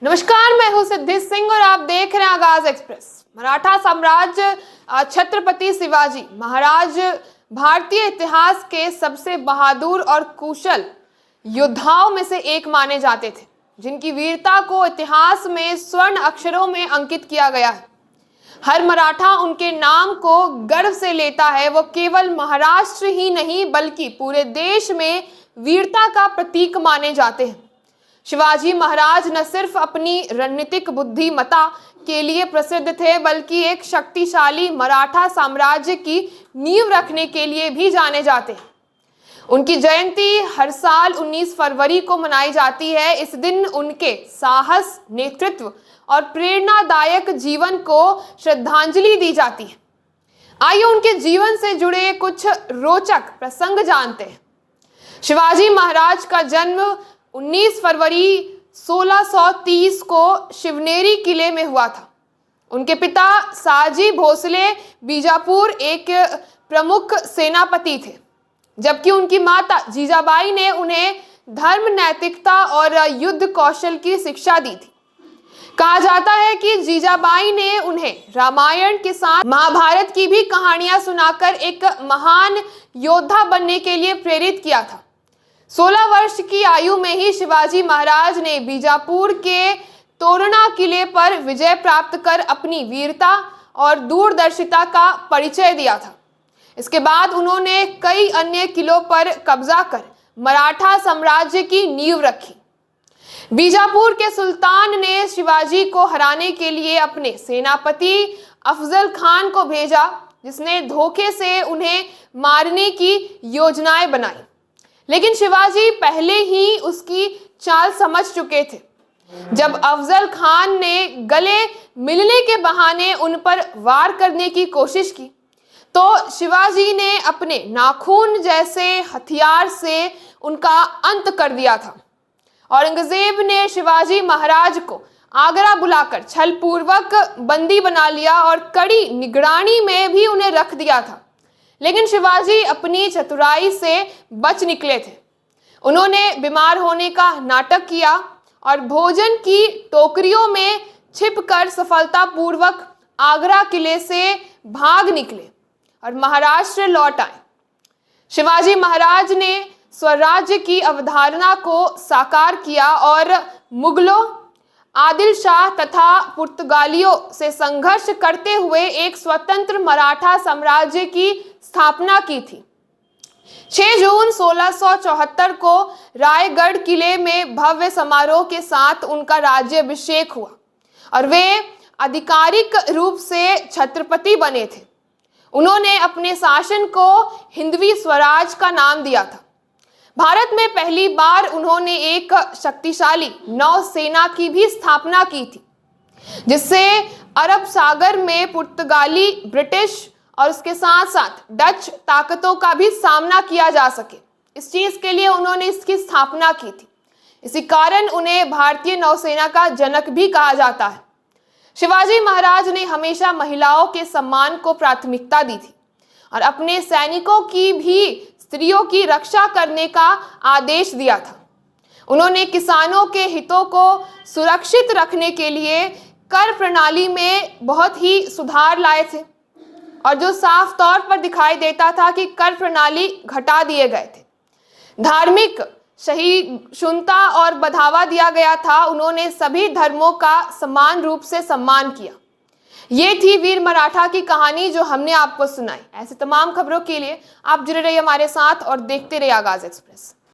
नमस्कार, मैं हूं सिद्धि सिंह और आप देख रहे हैं आगाज एक्सप्रेस। मराठा साम्राज्य छत्रपति शिवाजी महाराज भारतीय इतिहास के सबसे बहादुर और कुशल योद्धाओं में से एक माने जाते थे, जिनकी वीरता को इतिहास में स्वर्ण अक्षरों में अंकित किया गया है। हर मराठा उनके नाम को गर्व से लेता है। वो केवल महाराष्ट्र ही नहीं बल्कि पूरे देश में वीरता का प्रतीक माने जाते हैं। शिवाजी महाराज न सिर्फ अपनी रणनीतिक बुद्धिमत्ता के लिए प्रसिद्ध थे, बल्कि एक शक्तिशाली मराठा साम्राज्य की नींव रखने के लिए भी जाने जाते हैं। उनकी जयंती हर साल 19 फरवरी को मनाई जाती है। इस दिन उनके साहस, नेतृत्व और प्रेरणादायक जीवन को श्रद्धांजलि दी जाती है। आइए उनके जीवन से जुड़े कुछ रोचक प्रसंग जानते हैं। शिवाजी महाराज का जन्म 19 फरवरी 1630 को शिवनेरी किले में हुआ था। उनके पिता साजी भोसले बीजापुर एक प्रमुख सेनापति थे, जबकि उनकी माता जीजाबाई ने उन्हें धर्म, नैतिकता और युद्ध कौशल की शिक्षा दी थी। कहा जाता है कि जीजाबाई ने उन्हें रामायण के साथ महाभारत की भी कहानियां सुनाकर एक महान योद्धा बनने के लिए प्रेरित किया था। 16 वर्ष की आयु में ही शिवाजी महाराज ने बीजापुर के तोरणा किले पर विजय प्राप्त कर अपनी वीरता और दूरदर्शिता का परिचय दिया था। इसके बाद उन्होंने कई अन्य किलों पर कब्जा कर मराठा साम्राज्य की नींव रखी। बीजापुर के सुल्तान ने शिवाजी को हराने के लिए अपने सेनापति अफजल खान को भेजा, जिसने धोखे से उन्हें मारने की योजनाएं बनाई। लेकिन शिवाजी पहले ही उसकी चाल समझ चुके थे। जब अफजल खान ने गले मिलने के बहाने उन पर वार करने की कोशिश की, तो शिवाजी ने अपने नाखून जैसे हथियार से उनका अंत कर दिया था। औरंगजेब ने शिवाजी महाराज को आगरा बुलाकर छलपूर्वक बंदी बना लिया और कड़ी निगरानी में भी उन्हें रख दिया था। लेकिन शिवाजी अपनी चतुराई से बच निकले थे। उन्होंने बीमार होने का नाटक किया और भोजन की टोकरियों में छिपकर सफलतापूर्वक आगरा किले से भाग निकले और महाराष्ट्र लौट आए। शिवाजी महाराज ने स्वराज्य की अवधारणा को साकार किया और मुगलों, आदिल शाह तथा पुर्तगालियों से संघर्ष करते हुए एक स्वतंत्र मराठा साम्राज्य की स्थापना की थी। 6 जून 1674 को रायगढ़ किले में भव्य समारोह के साथ उनका राज्याभिषेक हुआ और वे आधिकारिक रूप से छत्रपति बने थे। उन्होंने अपने शासन को हिंदवी स्वराज का नाम दिया था। भारत में पहली बार उन्होंने एक शक्तिशाली नौसेना की भी स्थापना की थी, जिससे अरब सागर में पुर्तगाली, ब्रिटिश और उसके साथ साथ डच ताकतों का भी सामना किया जा सके। इस चीज के लिए उन्होंने इसकी स्थापना की थी। इसी कारण उन्हें भारतीय नौसेना का जनक भी कहा जाता है। शिवाजी महाराज ने हमेशा महिलाओं के सम्मान को प्राथमिकता दी थी और अपने सैनिकों की भी स्त्रियों की रक्षा करने का आदेश दिया था। उन्होंने किसानों के हितों को सुरक्षित रखने के लिए कर प्रणाली में बहुत ही सुधार लाए थे, और जो साफ तौर पर दिखाई देता था कि कर प्रणाली घटा दिए गए थे। धार्मिक सहिष्णुता और बढ़ावा दिया गया था। उन्होंने सभी धर्मों का समान रूप से सम्मान किया। ये थी वीर मराठा की कहानी जो हमने आपको सुनाई। ऐसे तमाम खबरों के लिए आप जुड़े रहिए हमारे साथ और देखते रहिए आगाज एक्सप्रेस।